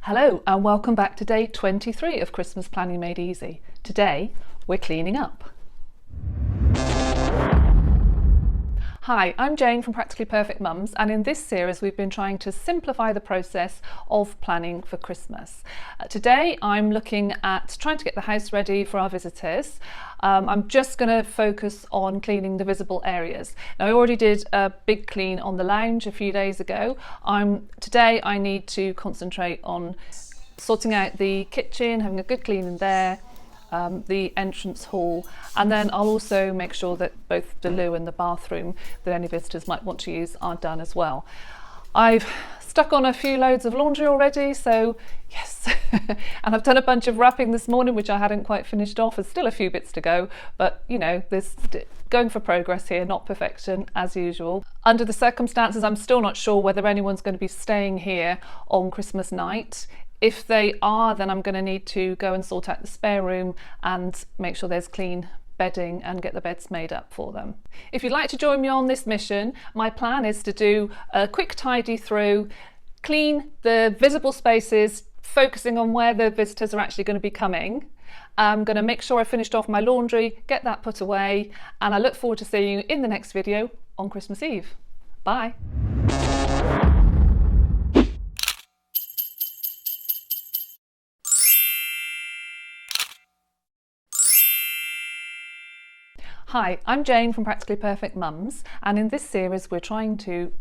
Hello and welcome back to day 23 of Christmas Planning Made Easy. Today we're cleaning up. Hi, I'm Jane from Practically Perfect Mums, and in this series we've been trying to simplify the process of planning for Christmas. Today I'm looking at trying to get the house ready for our visitors. I'm just going to focus on cleaning the visible areas. Now, I already did a big clean on the lounge a few days ago. Today I need to concentrate on sorting out the kitchen, having a good clean in there, the entrance hall, and then I'll also make sure that both the loo and the bathroom that any visitors might want to use are done as well. I've stuck on a few loads of laundry already, so yes. And I've done a bunch of wrapping this morning, which I hadn't quite finished off. There's still a few bits to go, but you know, there's going for progress here, not perfection as usual. Under the circumstances, I'm still not sure whether anyone's going to be staying here on Christmas night. If they are, then I'm going to need to go and sort out the spare room and make sure there's clean bedding and get the beds made up for them. If you'd like to join me on this mission, my plan is to do a quick tidy through, clean the visible spaces, focusing on where the visitors are actually going to be coming. I'm going to make sure I finished off my laundry, get that put away, and I look forward to seeing you in the next video on Christmas Eve. Bye. Hi, I'm Jane from Practically Perfect Mums, and in this series we're trying to